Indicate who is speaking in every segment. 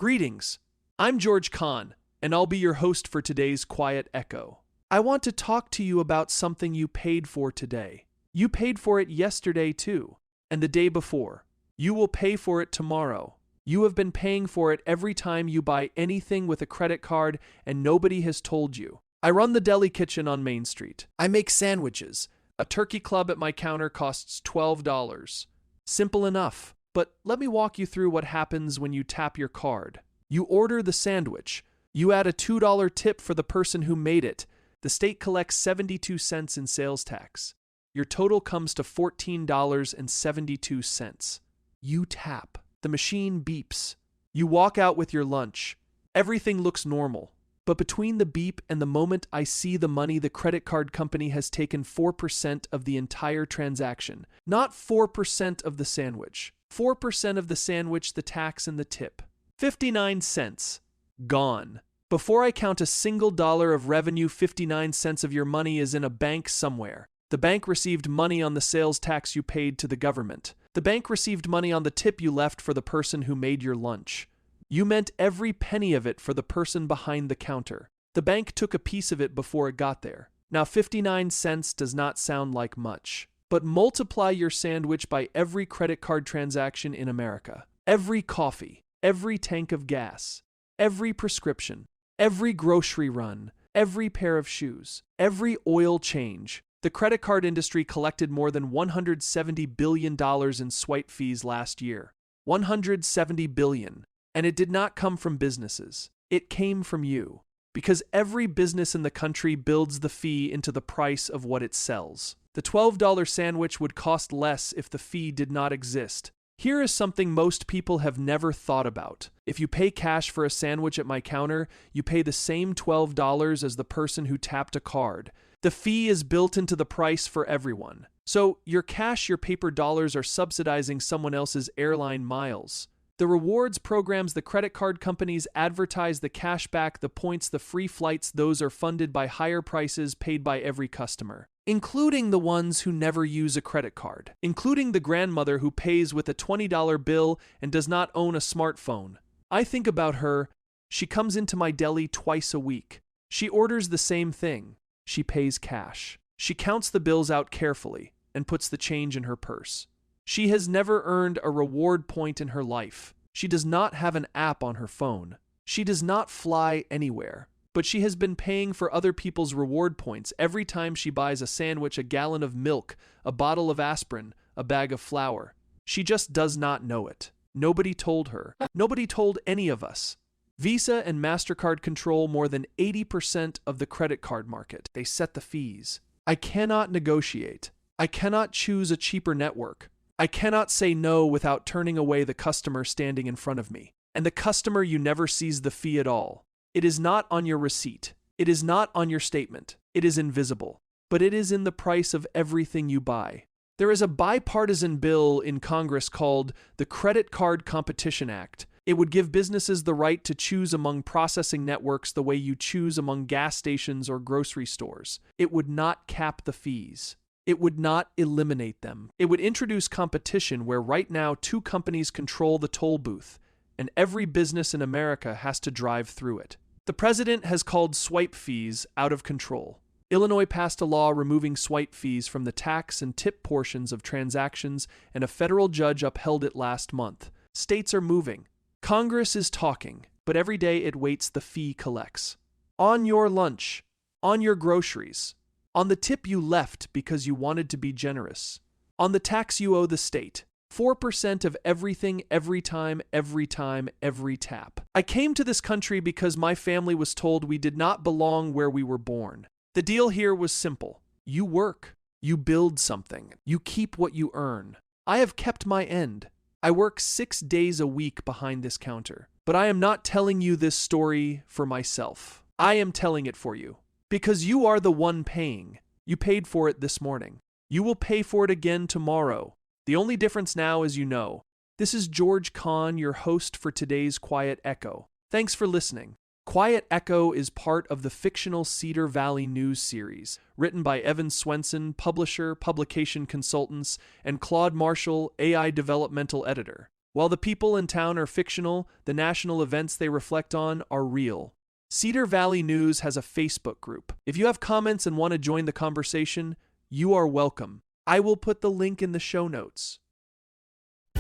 Speaker 1: Greetings. I'm George Kahn, and I'll be your host for today's Quiet Echo. I want to talk to you about something you paid for today. You paid for it yesterday too, and the day before. You will pay for it tomorrow. You have been paying for it every time you buy anything with a credit card, and nobody has told you. I run the deli kitchen on Main Street. I make sandwiches. A turkey club at my counter costs $12. Simple enough. But let me walk you through what happens when you tap your card. You order the sandwich. You add a $2 tip for the person who made it. The state collects 72 cents in sales tax. Your total comes to $14.72. You tap. The machine beeps. You walk out with your lunch. Everything looks normal. But between the beep and the moment I see the money, the credit card company has taken 4% of the entire transaction. Not 4% of the sandwich. 4% of the sandwich, the tax, and the tip. 59 cents. Gone. Before I count a single dollar of revenue, 59 cents of your money is in a bank somewhere. The bank received money on the sales tax you paid to the government. The bank received money on the tip you left for the person who made your lunch. You meant every penny of it for the person behind the counter. The bank took a piece of it before it got there. Now 59 cents does not sound like much. But multiply your sandwich by every credit card transaction in America. Every coffee, every tank of gas, every prescription, every grocery run, every pair of shoes, every oil change. The credit card industry collected more than $170 billion in swipe fees last year. $170 billion. And it did not come from businesses. It came from you. Because every business in the country builds the fee into the price of what it sells. The $12 sandwich would cost less if the fee did not exist. Here is something most people have never thought about. If you pay cash for a sandwich at my counter, you pay the same $12 as the person who tapped a card. The fee is built into the price for everyone. So your cash, your paper dollars are subsidizing someone else's airline miles. The rewards programs, the credit card companies advertise the cash back, the points, the free flights, those are funded by higher prices paid by every customer. Including the ones who never use a credit card. Including the grandmother who pays with a $20 bill and does not own a smartphone. I think about her. She comes into my deli twice a week. She orders the same thing. She pays cash. She counts the bills out carefully and puts the change in her purse. She has never earned a reward point in her life. She does not have an app on her phone. She does not fly anywhere. But she has been paying for other people's reward points every time she buys a sandwich, a gallon of milk, a bottle of aspirin, a bag of flour. She just does not know it. Nobody told her. Nobody told any of us. Visa and MasterCard control more than 80% of the credit card market. They set the fees. I cannot negotiate. I cannot choose a cheaper network. I cannot say no without turning away the customer standing in front of me. And the customer, you never sees the fee at all. It is not on your receipt. It is not on your statement. It is invisible. But it is in the price of everything you buy. There is a bipartisan bill in Congress called the Credit Card Competition Act. It would give businesses the right to choose among processing networks the way you choose among gas stations or grocery stores. It would not cap the fees. It would not eliminate them. It would introduce competition where right now 2 companies control the toll booth, and every business in America has to drive through it. The president has called swipe fees out of control. Illinois passed a law removing swipe fees from the tax and tip portions of transactions, and a federal judge upheld it last month. States are moving. Congress is talking, but every day it waits, the fee collects. On your lunch, on your groceries, on the tip you left because you wanted to be generous, on the tax you owe the state. 4% of everything, every time, every tap. I came to this country because my family was told we did not belong where we were born. The deal here was simple. You work. You build something. You keep what you earn. I have kept my end. I work 6 days a week behind this counter. But I am not telling you this story for myself. I am telling it for you. Because you are the one paying. You paid for it this morning. You will pay for it again tomorrow. The only difference now is you know. This is George Kahn, your host for today's Quiet Echo. Thanks for listening. Quiet Echo is part of the fictional Cedar Valley news series, written by Evan Swenson, publisher, publication consultants, and Claude Marshall, AI developmental editor. While the people in town are fictional, the national events they reflect on are real. Cedar Valley News has a Facebook group. If you have comments and want to join the conversation, you are welcome. I will put the link in the show notes.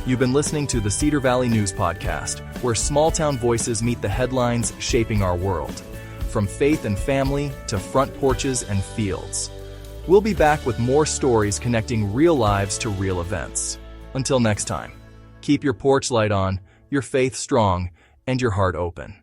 Speaker 2: You've been listening to the Cedar Valley News Podcast, where small-town voices meet the headlines shaping our world. From faith and family to front porches and fields. We'll be back with more stories connecting real lives to real events. Until next time, keep your porch light on, your faith strong, and your heart open.